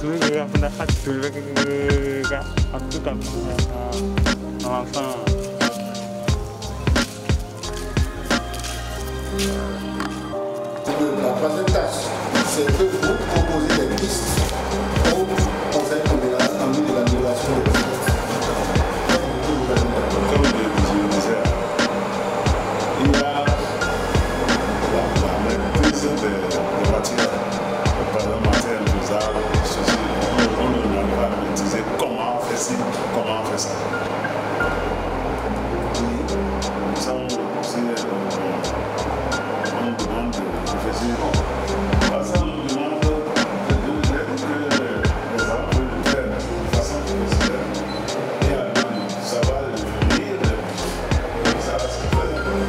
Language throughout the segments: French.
La troisième tâche, c'est que vous proposez des pistes au conseil communal en vue de l'amélioration des ressources. Comme je disais, il y a la maîtrise des matières. Par exemple, matière des arbres, ceci, on n'arrive pas à maîtriser comment on fait ci, comment on fait ça. Nous sommes aussi, on nous demande de réfléchir. Par exemple, on nous demande que les arbres peuvent faire de façon professionnelle. Et à savoir lire, ça c'est très important.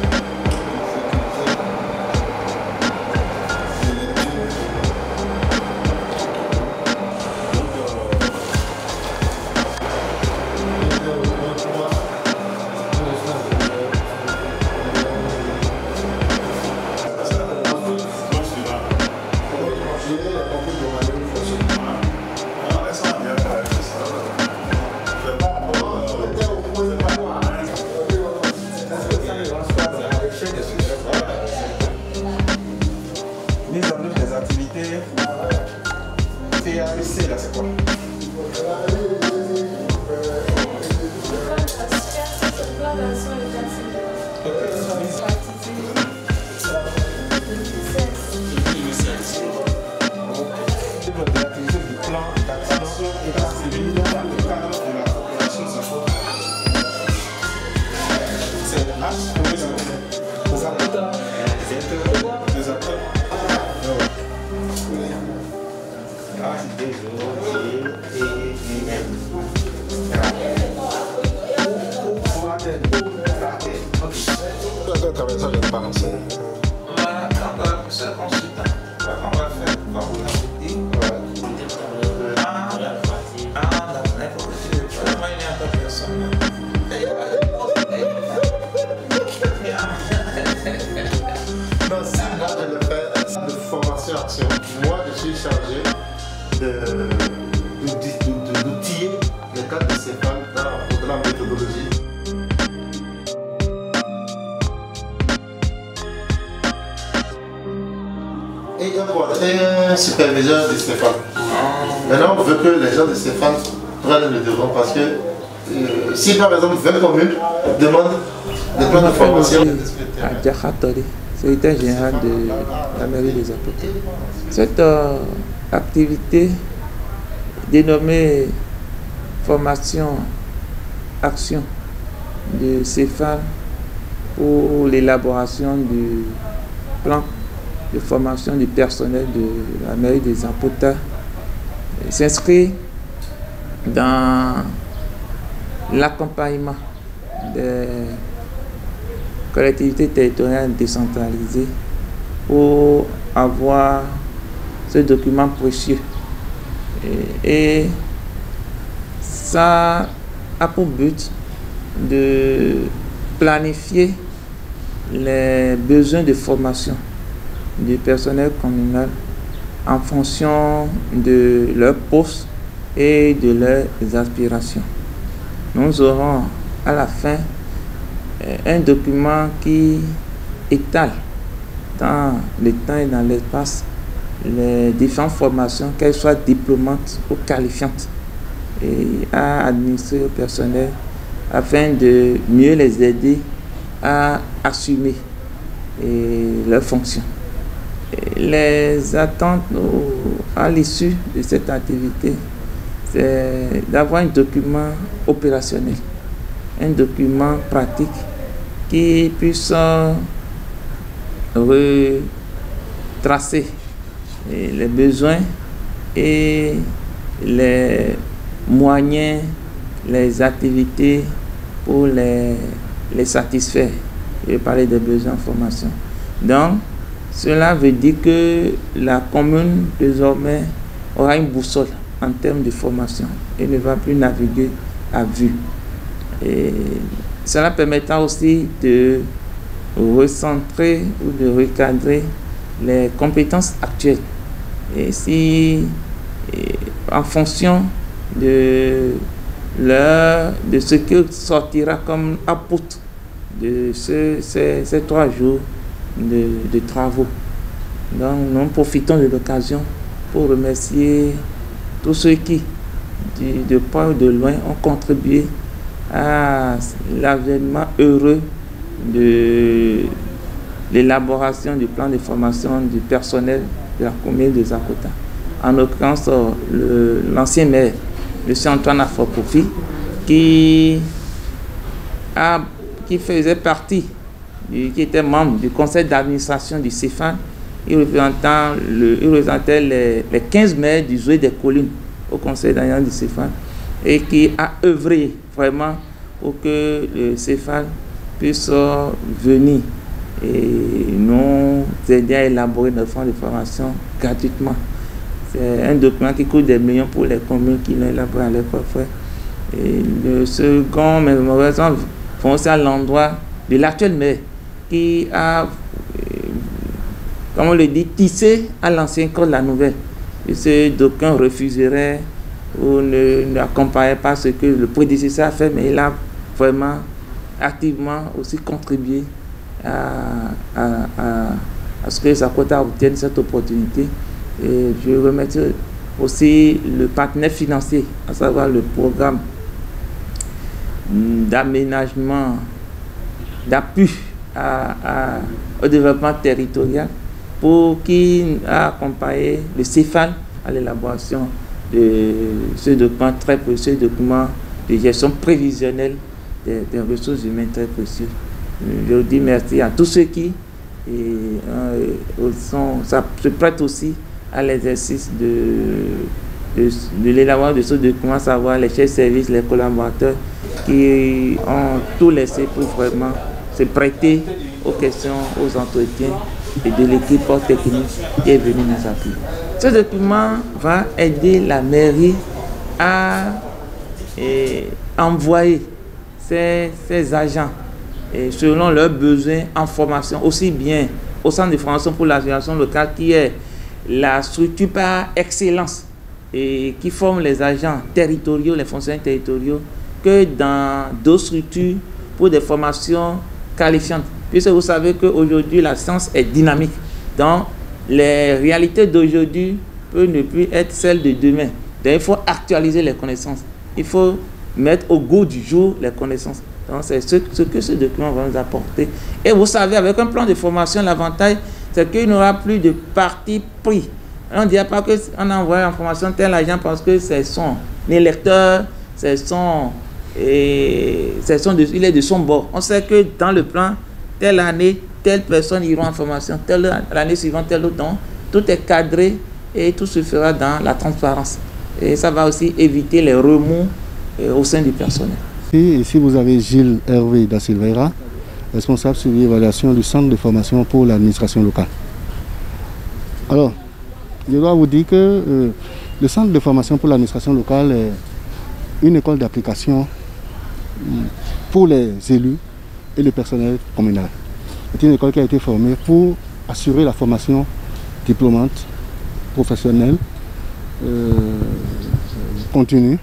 Mise en œuvre des activités TAEC, là c'est quoi? L'activité du plan d'action état civil dans le cadre de la population s'affronte. C'est l'axe pour les apporteurs. Les apporteurs. Action. Moi, je suis chargé d'outiller les cadres de ces femmes dans la méthodologie. Et un superviseur de Stéphane. Maintenant, on veut que les gens de Stéphane prennent le devant parce que si par exemple 20 communes demandent des plans de formation. Secrétaire général de la mairie des Apôtres. Cette activité dénommée formation action de CEFAL pour l'élaboration du plan de formation du personnel de la mairie des Apôtres s'inscrit dans l'accompagnement des collectivités territoriales décentralisées pour avoir ce document précieux. Et ça a pour but de planifier les besoins de formation du personnel communal en fonction de leurs postes et de leurs aspirations. Nous aurons à la fin un document qui étale dans le temps et dans l'espace les différentes formations, qu'elles soient diplômantes ou qualifiantes, et à administrer au personnel afin de mieux les aider à assumer leurs fonctions. Les attentes à l'issue de cette activité, c'est d'avoir un document opérationnel, un document pratique qui puisse retracer les besoins et les moyens, les activités pour les satisfaire. Je vais parler des besoins en formation. Donc, cela veut dire que la commune, désormais, aura une boussole en termes de formation et ne va plus naviguer à vue. Et cela permettra aussi de recentrer ou de recadrer les compétences actuelles. Et si en fonction de ce que sortira comme output de ces 3 jours de travaux. Donc nous profitons de l'occasion pour remercier tous ceux qui, de près ou de loin, ont contribué à l'avènement heureux de l'élaboration du plan de formation du personnel de la commune de Zakota. En l'occurrence, l'ancien maire, M. Antoine Afopofi, qui faisait partie, qui était membre du conseil d'administration du CEFAN. Il représentait les 15 maires du Jouet des Collines au conseil d'administration du CEFAN et qui a œuvré vraiment pour que le CEFAN puisse venir et nous aider à élaborer notre fonds de formation gratuitement. C'est un document qui coûte des millions pour les communes qui l'ont élaboré à leur propre. Et le second, mais malheureusement, foncé à l'endroit de l'actuel maire qui a, comme on le dit, tissé à l'ancien code la nouvelle. Et ce d'aucuns refuseraient ou n'accompagnaient pas ce que le prédécesseur a fait, mais il a vraiment activement aussi contribué à ce que Zakota obtienne cette opportunité. Et je remercie aussi le partenaire financier, à savoir le programme d'aménagement, d'appui au développement territorial, pour qui a accompagné le CEFAN à l'élaboration de ce document très précieux, document de gestion prévisionnelle des ressources humaines très précieux. Je vous dis merci à tous ceux qui se prêtent aussi à l'exercice de l'élaboration de ce document, à savoir les chefs de service, les collaborateurs qui ont tout laissé pour vraiment se prêter aux questions, aux entretiens et de l'équipe technique qui est venue nous appuyer. Ce document va aider la mairie à envoyer ses agents selon leurs besoins en formation, aussi bien au centre de formation pour l'aviation locale qui est la structure par excellence et qui forme les agents territoriaux, les fonctionnaires territoriaux, que dans d'autres structures pour des formations qualifiantes. Puisque vous savez qu'aujourd'hui, la science est dynamique. Donc, les réalités d'aujourd'hui peuvent ne plus être celles de demain. Donc, il faut actualiser les connaissances. Il faut mettre au goût du jour les connaissances. Donc, c'est ce que ce document va nous apporter. Et vous savez, avec un plan de formation, l'avantage, c'est qu'il n'y aura plus de parti pris. On ne dira pas qu'on envoie en formation tel agent parce que c'est son électeur, il est de son bord. On sait que dans le plan, telle année, telle personne ira en formation, l'année suivante, telle autre. Donc, tout est cadré et tout se fera dans la transparence. Et ça va aussi éviter les remous au sein du personnel. Ici, vous avez Gilles Hervé da Silveira, responsable sur l'évaluation du centre de formation pour l'administration locale. Alors, je dois vous dire que le centre de formation pour l'administration locale est une école d'application pour les élus et le personnel communal. C'est une école qui a été formée pour assurer la formation diplômante, professionnelle, continue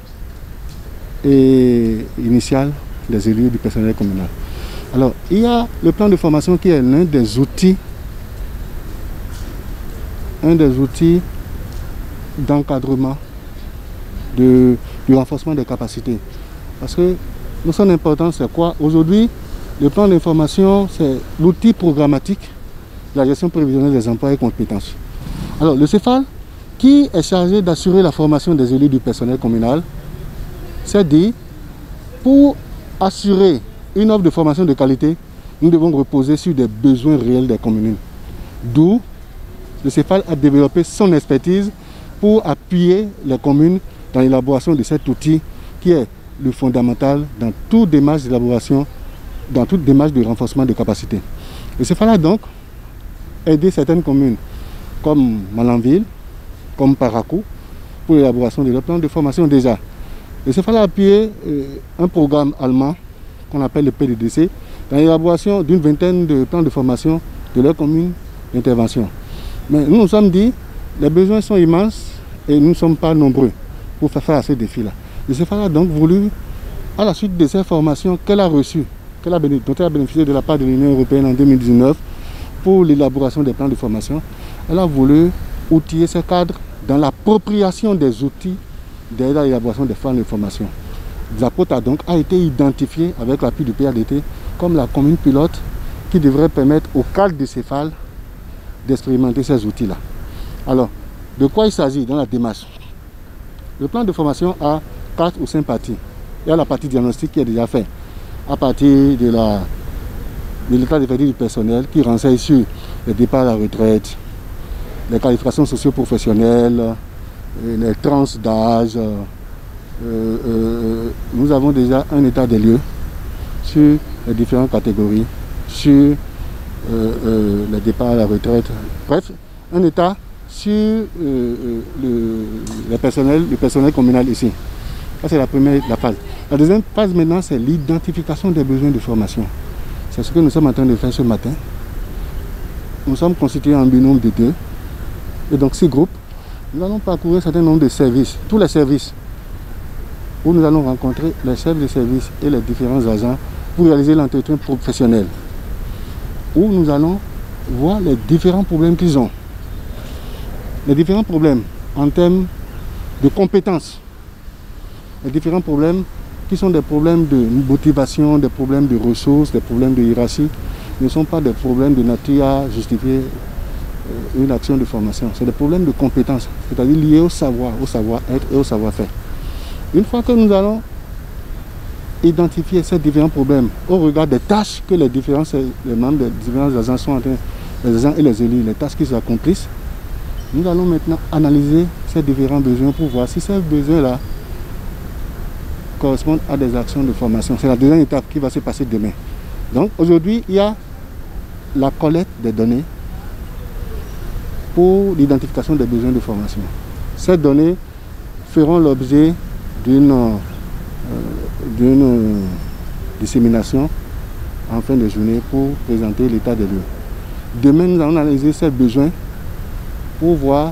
et initiale des élus et du personnel communal. Alors, il y a le plan de formation qui est l'un des outils d'encadrement du renforcement des capacités. Parce que son importance, c'est quoi? Aujourd'hui, le plan d'information, c'est l'outil programmatique de la gestion prévisionnelle des emplois et compétences. Alors, le CEFAL, qui est chargé d'assurer la formation des élus du personnel communal, s'est dit, pour assurer une offre de formation de qualité, nous devons reposer sur des besoins réels des communes. D'où le CEFAL a développé son expertise pour appuyer les communes dans l'élaboration de cet outil qui est le fondamental dans toute démarche d'élaboration, dans toute démarche de renforcement des capacités. Le CEFAL a donc aidé certaines communes comme Malanville, comme Parakou, pour l'élaboration de leur plan de formation déjà. Le CEFAL a appuyé un programme allemand qu'on appelle le PDDC dans l'élaboration d'une vingtaine de plans de formation de leurs communes d'intervention. Mais nous nous sommes dit, les besoins sont immenses et nous ne sommes pas nombreux. pour faire face à ces défis-là. Le CEFAL a donc voulu, à la suite de ces formations qu'elle a reçues, dont elle a bénéficié de la part de l'Union européenne en 2019 pour l'élaboration des plans de formation, elle a voulu outiller ces cadres dans l'appropriation des outils d'aide à l'élaboration des plans de formation. Zapota donc a été identifié avec l'appui du PADT comme la commune pilote qui devrait permettre au cadre du CEFAL d'expérimenter ces outils-là. Alors, de quoi il s'agit dans la démarche? Le plan de formation a 4 ou 5 parties. Il y a la partie diagnostic qui est déjà faite à partir de l'état d'effectif du personnel qui renseigne sur le départ à la retraite, les qualifications socio-professionnelles, les tranches d'âge. Nous avons déjà un état des lieux sur les différentes catégories, sur le départ à la retraite. Bref, un état sur le personnel communal ici. Ça, c'est la première phase. La deuxième phase maintenant, c'est l'identification des besoins de formation. C'est ce que nous sommes en train de faire ce matin. Nous sommes constitués en binôme de 2. Et donc, 6 groupes. Nous allons parcourir un certain nombre de services, tous les services, où nous allons rencontrer les chefs de service et les différents agents pour réaliser l'entretien professionnel. Où nous allons voir les différents problèmes qu'ils ont. Les différents problèmes en termes de compétences. Les différents problèmes qui sont des problèmes de motivation, des problèmes de ressources, des problèmes de hiérarchie, ne sont pas des problèmes de nature à justifier une action de formation. C'est des problèmes de compétences, c'est-à-dire liés au savoir-être et au savoir-faire. Une fois que nous allons identifier ces différents problèmes au regard des tâches que les membres des différents agents sont en train, les agents et les élus, les tâches qu'ils accomplissent, nous allons maintenant analyser ces différents besoins pour voir si ces besoins-là correspondent à des actions de formation. C'est la deuxième étape qui va se passer demain. Donc aujourd'hui, il y a la collecte des données pour l'identification des besoins de formation. Ces données feront l'objet d'une dissémination en fin de journée pour présenter l'état des lieux. Demain, nous allons analyser ces besoins pour voir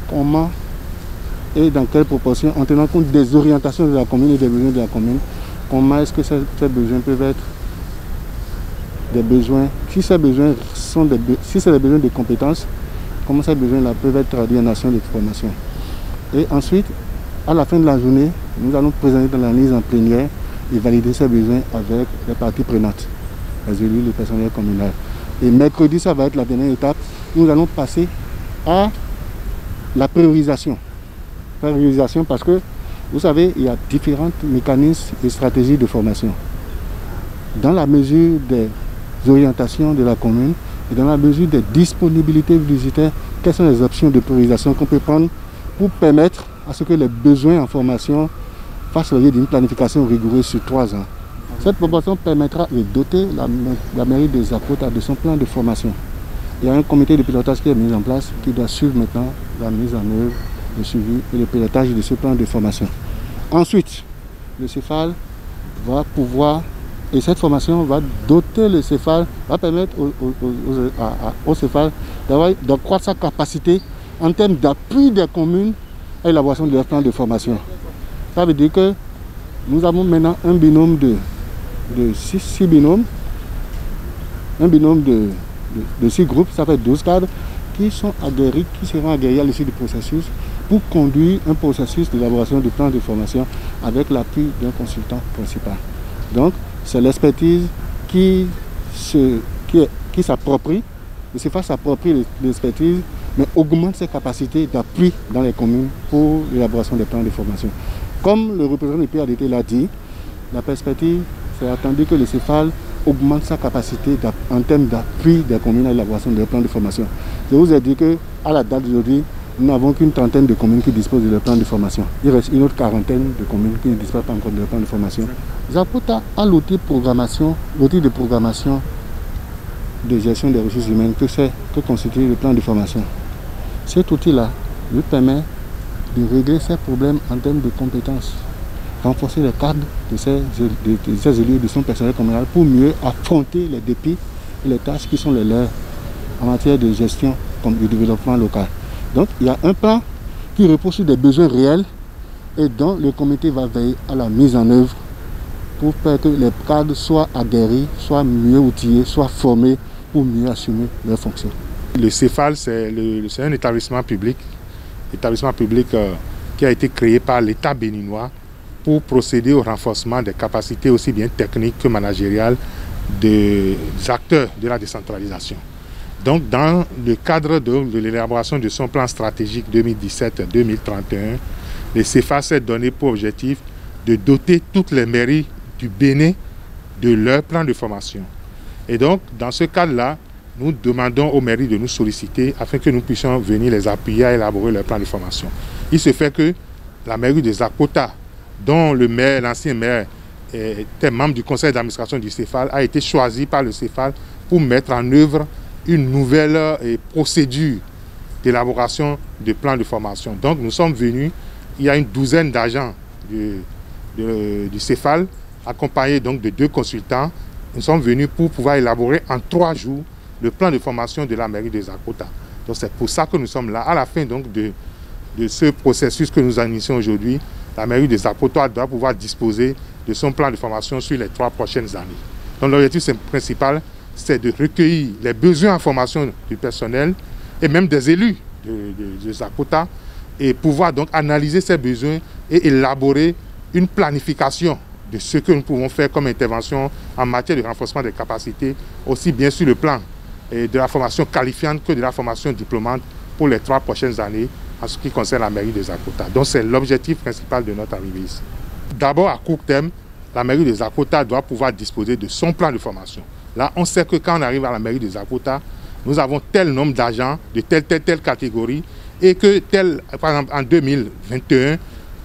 comment et dans quelle proportion, en tenant compte des orientations de la commune et des besoins de la commune, comment est-ce que ces besoins peuvent être des besoins, si ces besoins sont si c'est des besoins de compétences, comment ces besoins-là peuvent être traduits en actions de formation. Et ensuite, à la fin de la journée, nous allons présenter dans l'analyse en plénière et valider ces besoins avec les parties prenantes, les élus, le personnel communal. Et mercredi, ça va être la dernière étape. Nous allons passer à la priorisation. Priorisation parce que, vous savez, il y a différents mécanismes et stratégies de formation. Dans la mesure des orientations de la commune et dans la mesure des disponibilités visiteurs, quelles sont les options de priorisation qu'on peut prendre pour permettre à ce que les besoins en formation fassent l'objet d'une planification rigoureuse sur 3 ans. Cette proposition permettra de doter la mairie de Zapota de son plan de formation. Il y a un comité de pilotage qui est mis en place qui doit suivre maintenant la mise en œuvre, le suivi et le pilotage de ce plan de formation. Ensuite, le CEFAL va pouvoir, et cette formation va doter le CEFAL, va permettre au CEFAL d'accroître sa capacité en termes d'appui des communes à l'élaboration de leur plan de formation. Ça veut dire que nous avons maintenant un binôme de 6 binômes, un binôme de 6 groupes, ça fait 12 cadres qui seront aguerris à l'issue du processus pour conduire un processus d'élaboration du plan de formation avec l'appui d'un consultant principal. Donc, c'est l'expertise qui s'approprie, le CEFAL s'approprie l'expertise, mais augmente ses capacités d'appui dans les communes pour l'élaboration des plans de formation. Comme le représentant du PADT l'a dit, la perspective, c'est attendu que le CEFAL augmente sa capacité en termes d'appui des communes à l'élaboration des plans de formation. Je vous ai dit qu'à la date d'aujourd'hui, nous n'avons qu'une trentaine de communes qui disposent de leur plan de formation. Il reste une autre quarantaine de communes qui ne disposent pas encore de leur plan de formation. Zapota a l'outil de programmation de gestion des ressources humaines que constitue le plan de formation. Cet outil-là lui permet de régler ces problèmes en termes de compétences, renforcer les cadres de ces élus, de son personnel communal pour mieux affronter les défis et les tâches qui sont les leurs en matière de gestion comme du développement local. Donc il y a un plan qui repose sur des besoins réels et dont le comité va veiller à la mise en œuvre pour faire que les cadres soient aguerris, soient mieux outillés, soient formés pour mieux assumer leurs fonctions. Le CEFAL, c'est un établissement public qui a été créé par l'État béninois pour procéder au renforcement des capacités aussi bien techniques que managériales des acteurs de la décentralisation. Donc, dans le cadre de l'élaboration de son plan stratégique 2017-2031, le CEFAL s'est donné pour objectif de doter toutes les mairies du Bénin de leur plan de formation. Et donc, dans ce cadre-là, nous demandons aux mairies de nous solliciter afin que nous puissions venir les appuyer à élaborer leur plan de formation. Il se fait que la mairie de Zakota, dont l'ancien maire était membre du conseil d'administration du CEFAL, a été choisi par le CEFAL pour mettre en œuvre une nouvelle procédure d'élaboration de plans de formation. Donc nous sommes venus, il y a une douzaine d'agents du CEFAL, accompagnés donc de 2 consultants. Nous sommes venus pour pouvoir élaborer en 3 jours le plan de formation de la mairie de Zakota. Donc c'est pour ça que nous sommes là. À la fin donc de ce processus que nous initions aujourd'hui, la mairie de Zakota doit pouvoir disposer de son plan de formation sur les 3 prochaines années. Donc l'objectif principal, c'est de recueillir les besoins en formation du personnel et même des élus de Zakota et pouvoir donc analyser ces besoins et élaborer une planification de ce que nous pouvons faire comme intervention en matière de renforcement des capacités, aussi bien sur le plan de la formation qualifiante que de la formation diplômante pour les 3 prochaines années en ce qui concerne la mairie de Zakota. Donc c'est l'objectif principal de notre arrivée ici. D'abord, à court terme, la mairie de Zakota doit pouvoir disposer de son plan de formation. Là, on sait que quand on arrive à la mairie de Zakota, nous avons tel nombre d'agents de telle catégorie et que par exemple en 2021,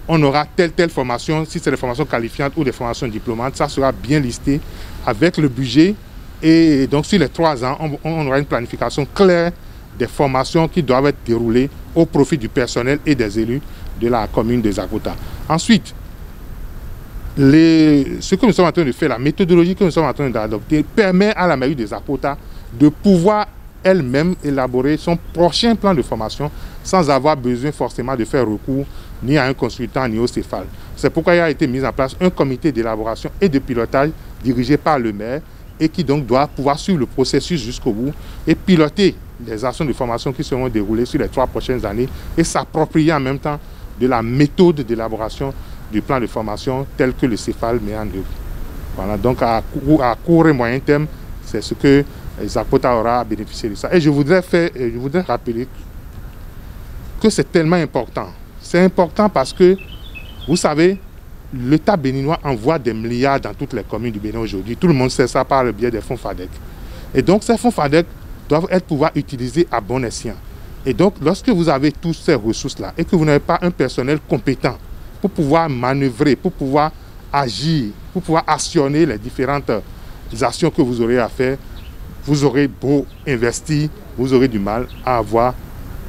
on aura telle formation, si c'est des formations qualifiantes ou des formations diplômantes, ça sera bien listé avec le budget. Et donc sur les 3 ans, on aura une planification claire des formations qui doivent être déroulées au profit du personnel et des élus de la commune de Zakota. Ensuite, ce que nous sommes en train de faire, la méthodologie que nous sommes en train d'adopter, permet à la mairie de Zakota de pouvoir elle-même élaborer son prochain plan de formation sans avoir besoin forcément de faire recours ni à un consultant ni au CEFAL. C'est pourquoi il a été mis en place un comité d'élaboration et de pilotage dirigé par le maire et qui donc doit pouvoir suivre le processus jusqu'au bout et piloter les actions de formation qui seront déroulées sur les 3 prochaines années et s'approprier en même temps de la méthode d'élaboration du plan de formation tel que le CEFAL met en œuvre. Voilà, donc à court et moyen terme, c'est ce que Zakota aura bénéficié de ça. Et je voudrais rappeler que c'est tellement important. C'est important parce que, vous savez, l'État béninois envoie des milliards dans toutes les communes du Bénin aujourd'hui. Tout le monde sait ça par le biais des fonds FADEC. Et donc ces fonds FADEC doivent être pouvoir utilisés à bon escient. Et donc lorsque vous avez toutes ces ressources-là et que vous n'avez pas un personnel compétent pour pouvoir manœuvrer, pour pouvoir agir, pour pouvoir actionner les différentes actions que vous aurez à faire, vous aurez beau investir, vous aurez du mal à avoir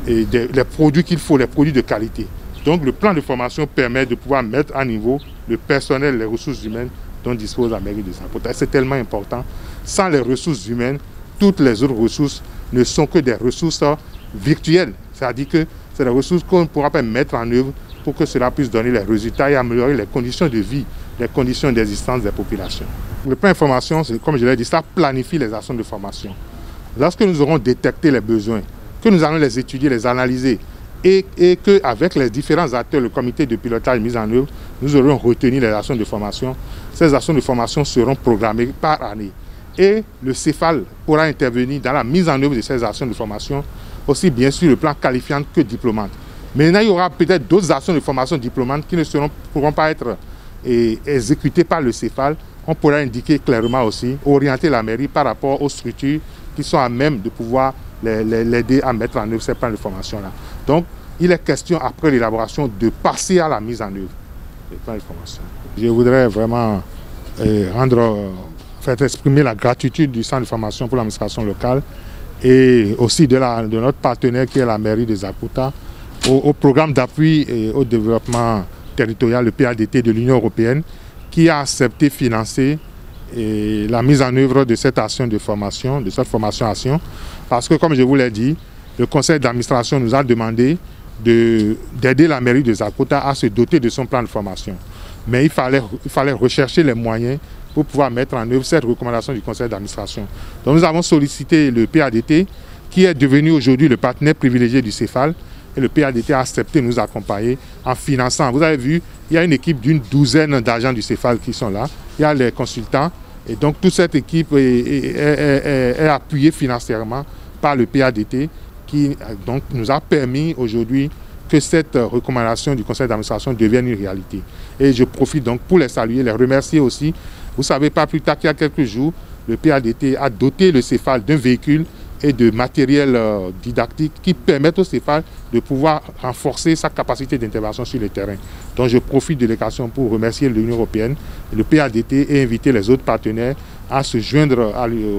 les produits qu'il faut, les produits de qualité. Donc le plan de formation permet de pouvoir mettre à niveau le personnel, les ressources humaines dont dispose la mairie de Zakota. C'est tellement important. Sans les ressources humaines, toutes les autres ressources ne sont que des ressources virtuelles. C'est-à-dire que c'est des ressources qu'on ne pourra pas mettre en œuvre pour que cela puisse donner les résultats et améliorer les conditions de vie, les conditions d'existence des populations. Le plan de formation, comme je l'ai dit, ça planifie les actions de formation. Lorsque nous aurons détecté les besoins, que nous allons les étudier, les analyser, et qu'avec les différents acteurs, le comité de pilotage mis en œuvre, nous aurons retenu les actions de formation. Ces actions de formation seront programmées par année. Et le CEFAL pourra intervenir dans la mise en œuvre de ces actions de formation, aussi bien sur le plan qualifiant que diplômante. Maintenant, il y aura peut-être d'autres actions de formation diplômante qui ne pourront pas être exécutées par le CEFAL. On pourra indiquer clairement aussi, orienter la mairie par rapport aux structures qui sont à même de pouvoir l'aider à mettre en œuvre ces plans de formation-là. Donc, il est question, après l'élaboration, de passer à la mise en œuvre des plans de formation. Je voudrais vraiment faire exprimer la gratitude du centre de formation pour l'administration locale et aussi de notre partenaire qui est la mairie de Zakota, au programme d'appui au développement territorial, le PADT de l'Union européenne, qui a accepté financer la mise en œuvre de cette action de formation, de cette formation-action, parce que comme je vous l'ai dit, le conseil d'administration nous a demandé d'aider la mairie de Zakota à se doter de son plan de formation. Mais il fallait rechercher les moyens pour pouvoir mettre en œuvre cette recommandation du conseil d'administration. Donc nous avons sollicité le PADT, qui est devenu aujourd'hui le partenaire privilégié du CEFAL, et le PADT a accepté de nous accompagner en finançant. Vous avez vu, il y a une équipe d'une douzaine d'agents du CEFAL qui sont là. Il y a les consultants. Et donc toute cette équipe est appuyée financièrement par le PADT qui donc, nous a permis aujourd'hui que cette recommandation du conseil d'administration devienne une réalité. Et je profite donc pour les saluer, les remercier aussi. Vous savez, pas plus tard qu'il y a quelques jours, le PADT a doté le CEFAL d'un véhicule et de matériel didactique qui permettent au CEFAL de pouvoir renforcer sa capacité d'intervention sur le terrain. Donc je profite de l'occasion pour remercier l'Union européenne, le PADT et inviter les autres partenaires à se joindre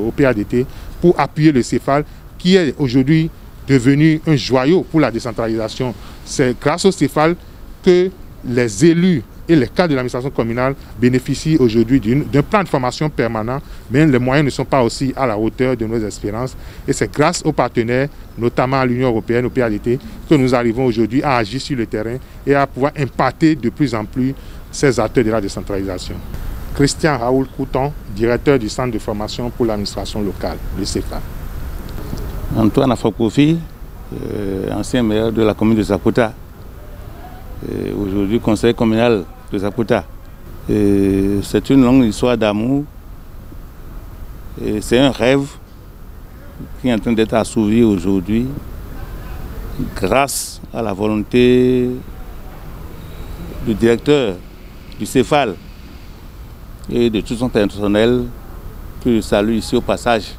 au PADT pour appuyer le CEFAL qui est aujourd'hui devenu un joyau pour la décentralisation. C'est grâce au CEFAL que les élus et les cadres de l'administration communale bénéficient aujourd'hui d'un plan de formation permanent, mais les moyens ne sont pas aussi à la hauteur de nos espérances. Et c'est grâce aux partenaires, notamment à l'Union européenne, au PADT, que nous arrivons aujourd'hui à agir sur le terrain et à pouvoir impacter de plus en plus ces acteurs de la décentralisation. Christian Raoul Couton, directeur du centre de formation pour l'administration locale, le CEFAL. Antoine Afokofi, ancien maire de la commune de Zakota, aujourd'hui conseiller communal de Zakota. C'est une longue histoire d'amour. C'est un rêve qui est en train d'être assouvi aujourd'hui grâce à la volonté du directeur du CEFAL et de tout son personnel que je salue ici au passage.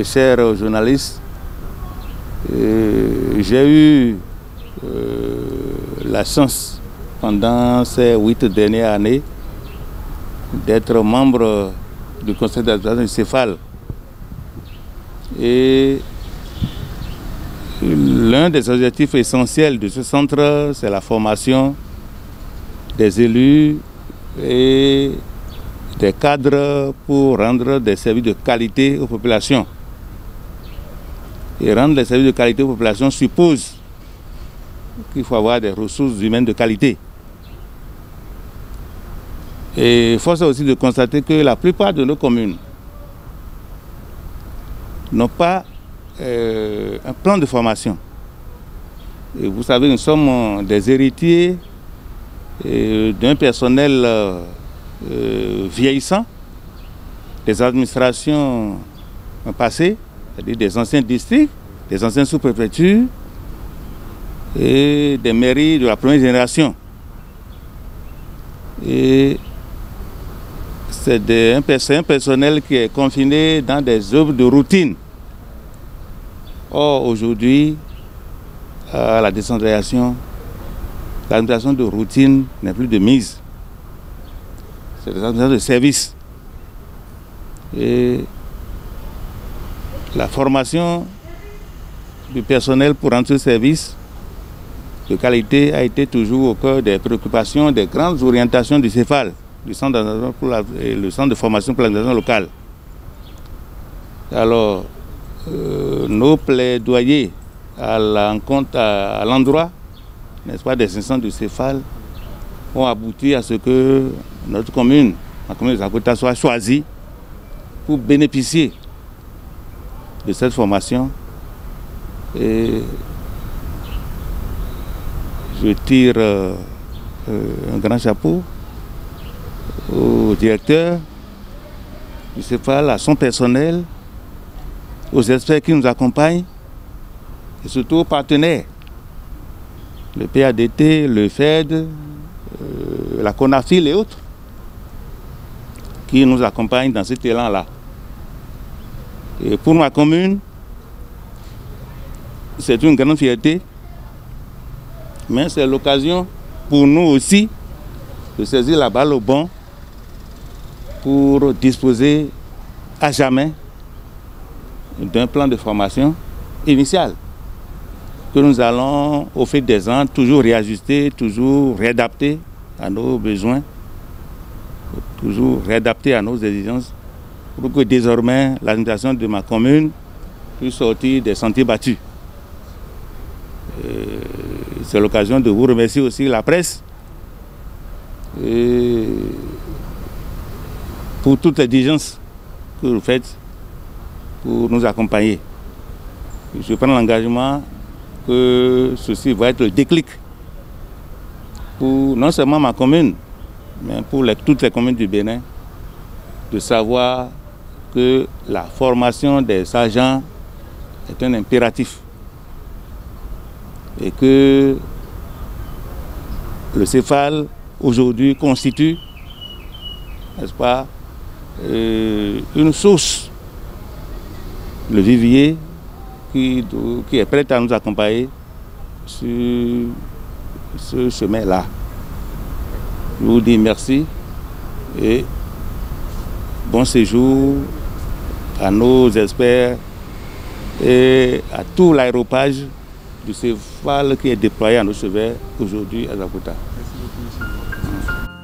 Chers journalistes, j'ai eu la chance pendant ces 8 dernières années d'être membre du conseil d'administration du CEFAL. Et l'un des objectifs essentiels de ce centre, c'est la formation des élus et des cadres pour rendre des services de qualité aux populations. Et rendre des services de qualité aux populations suppose qu'il faut avoir des ressources humaines de qualité. Et force est aussi de constater que la plupart de nos communes n'ont pas un plan de formation. Et vous savez, nous sommes des héritiers d'un personnel vieillissant, des administrations passées, c'est-à-dire des anciens districts, des anciennes sous-préfectures et des mairies de la première génération. Et c'est un personnel qui est confiné dans des œuvres de routine. Or, aujourd'hui, à la décentralisation, l'administration de routine n'est plus de mise. C'est l'administration de service. Et la formation du personnel pour rendre ce service de qualité a été toujours au cœur des préoccupations, des grandes orientations du CEFAL, le centre de formation pour l'administration locale. Alors, nos plaidoyers à l'endroit, n'est-ce pas, des instances du CEFAL ont abouti à ce que notre commune, la commune de Zakota, soit choisie pour bénéficier de cette formation. Et je tire un grand chapeau au directeur du CEFAL, à son personnel, aux experts qui nous accompagnent et surtout aux partenaires, le PADT, le FED, la CONAFIL et autres, qui nous accompagnent dans cet élan-là. Et pour ma commune, c'est une grande fierté, mais c'est l'occasion pour nous aussi de saisir la balle au bon pour disposer à jamais d'un plan de formation initial que nous allons, au fil des ans, toujours réajuster, toujours réadapter à nos besoins, toujours réadapter à nos exigences, pour que désormais l'administration de ma commune puisse sortir des sentiers battus. C'est l'occasion de vous remercier aussi la presse et pour toute la diligence que vous faites pour nous accompagner. Je prends l'engagement que ceci va être le déclic pour non seulement ma commune, mais pour toutes les communes du Bénin, de savoir que la formation des agents est un impératif et que le CEFAL aujourd'hui constitue, n'est-ce pas, une source, le vivier qui est prêt à nous accompagner sur ce chemin-là. Je vous dis merci et bon séjour à nos experts et à tout l'aéropage du CEFAL qui est déployé à nos chevets aujourd'hui à Zakuta. Merci beaucoup, monsieur.